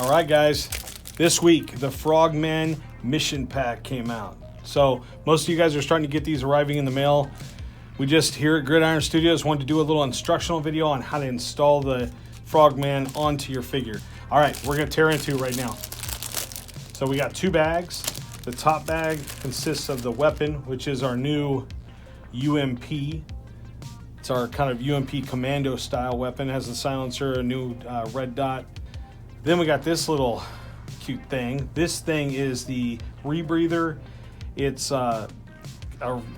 All right, guys, this week the Frogman mission pack came out. So most of you guys are starting to get these arriving in the mail. We just here at Gridiron Studios wanted to do a little instructional video on how to install the Frogman onto your figure. All right, we're gonna tear into it right now. So we got two bags. The top bag consists of the weapon, which is our new UMP. It's our kind of UMP commando style weapon. It has a silencer, a new red dot. Then we got this little cute thing. This thing is the Rebreather. It's a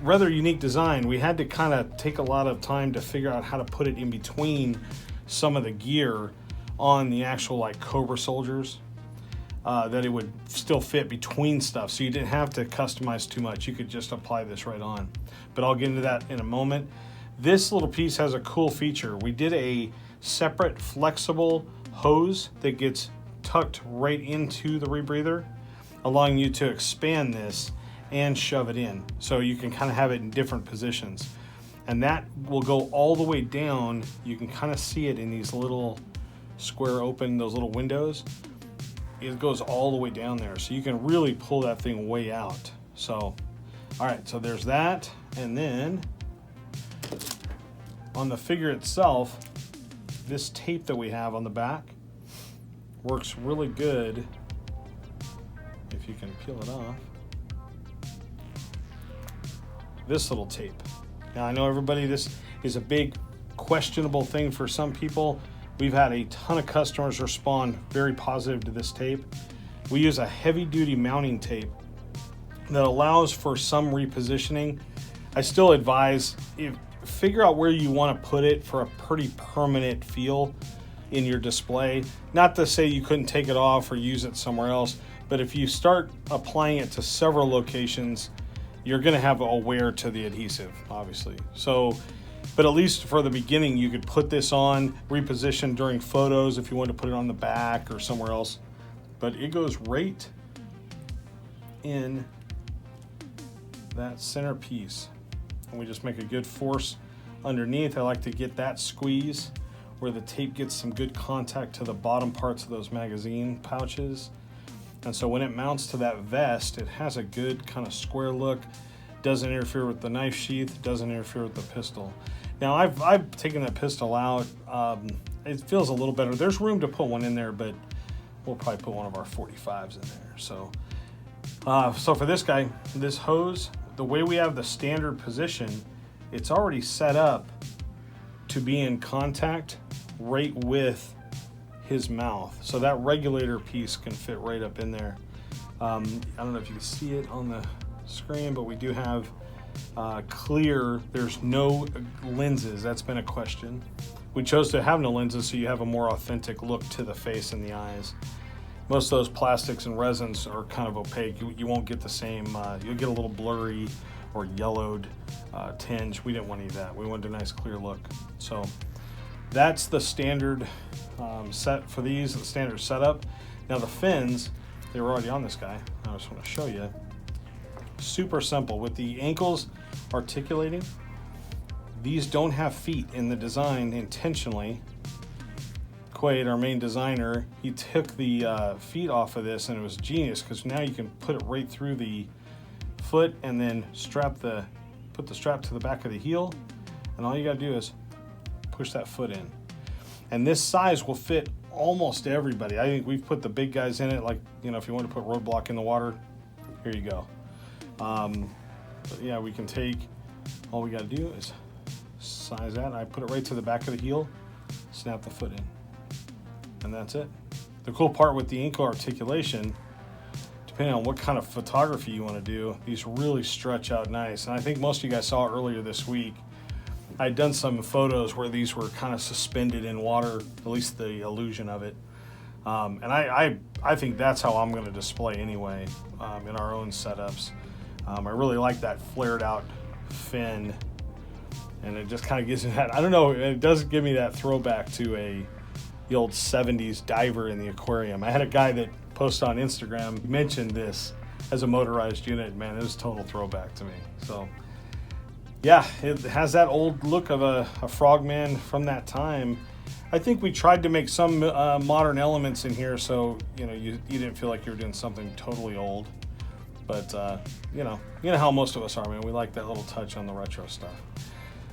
rather unique design. We had to kind of take a lot of time to figure out how to put it in between some of the gear on the actual like Cobra soldiers, that it would still fit between stuff. So you didn't have to customize too much. You could just apply this right on. But I'll get into that in a moment. This little piece has a cool feature. We did a separate flexible hose that gets tucked right into the Rebreather, allowing you to expand this and shove it in. So you can kind of have it in different positions. And that will go all the way down. You can kind of see it in these little square open, those little windows. It goes all the way down there. So you can really pull that thing way out. So, all right, so there's that. And then on the figure itself, this tape that we have on the back works really good. If you can peel it off. This little tape. Now I know everybody, this is a big questionable thing for some people. We've had a ton of customers respond very positive to this tape. We use a heavy duty mounting tape that allows for some repositioning. I still advise, figure out where you want to put it for a pretty permanent feel in your display. Not to say you couldn't take it off or use it somewhere else, but if you start applying it to several locations, you're going to have a wear to the adhesive, obviously. So, but at least for the beginning, you could put this on, reposition during photos if you want to put it on the back or somewhere else. But it goes right in that center piece. And we just make a good force underneath. I like to get that squeeze where the tape gets some good contact to the bottom parts of those magazine pouches. And so when it mounts to that vest, it has a good kind of square look. Doesn't interfere with the knife sheath, doesn't interfere with the pistol. Now I've taken that pistol out. It feels a little better. There's room to put one in there, but we'll probably put one of our 45s in there. So for this guy, this hose, the way we have the standard position, it's already set up to be in contact right with his mouth. So that regulator piece can fit right up in there. I don't know if you can see it on the screen, but we do have clear, there's no lenses. That's been a question. We chose to have no lenses so you have a more authentic look to the face and the eyes. Most of those plastics and resins are kind of opaque. You won't get the same, you'll get a little blurry or yellowed tinge. We didn't want any of that. We wanted a nice clear look. So that's the standard set for these, the standard setup. Now the fins, they were already on this guy. I just want to show you. Super simple. With the ankles articulating, these don't have feet in the design intentionally. Quaid, our main designer, he took the feet off of this, and it was genius because now you can put it right through the foot and then put the strap to the back of the heel, and all you got to do is push that foot in. And this size will fit almost everybody. I think we've put the big guys in it, like, you know, if you want to put Roadblock in the water, here you go. But yeah, we can take, all we got to do is size that. I put it right to the back of the heel, snap the foot in, and that's it. The cool part with the ankle articulation, depending on what kind of photography you want to do, these really stretch out nice. And I think most of you guys saw earlier this week, I'd done some photos where these were kind of suspended in water, at least the illusion of it. And I think that's how I'm going to display anyway in our own setups. I really like that flared out fin, and it just kind of gives me that, I don't know, it does give me that throwback to the old 70s diver in the aquarium. I had a guy that posted on Instagram, mentioned this as a motorized unit. Man, it was a total throwback to me. So yeah, it has that old look of a Frogman from that time. I think we tried to make some modern elements in here, so you didn't feel like you were doing something totally old. But you know how most of us are, man. We like that little touch on the retro stuff,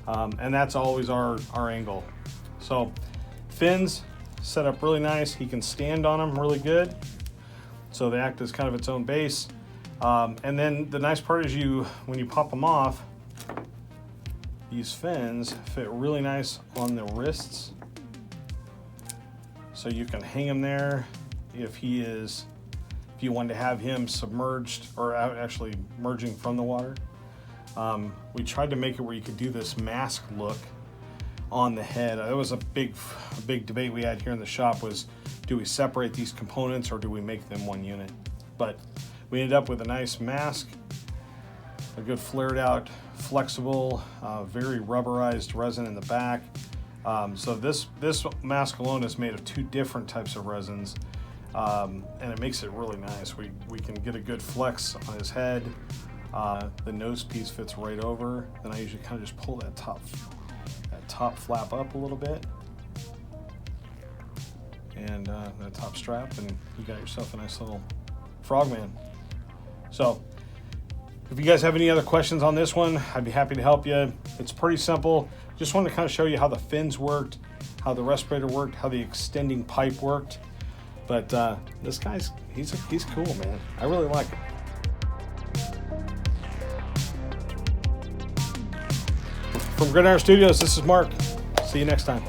and that's always our angle. So fins set up really nice. He can stand on them really good, so they act as kind of its own base. And then the nice part is when you pop them off, these fins fit really nice on the wrists. So you can hang him there if you want to have him submerged or actually merging from the water. We tried to make it where you could do this mask look on the head. That was a big debate we had here in the shop, was do we separate these components or do we make them one unit? But we ended up with a nice mask, a good flared out, flexible, very rubberized resin in the back. So this mask alone is made of 2 different types of resins, and it makes it really nice. We can get a good flex on his head. The nose piece fits right over. Then I usually kind of just pull that top flap up a little bit, and that top strap, and you got yourself a nice little Frogman. So if you guys have any other questions on this one, I'd be happy to help you. It's pretty simple. Just wanted to kind of show you how the fins worked, how the respirator worked, how the extending pipe worked. But this guy's he's cool, man. I really like him. From GRIDIRON Studios, this is Mark. See you next time.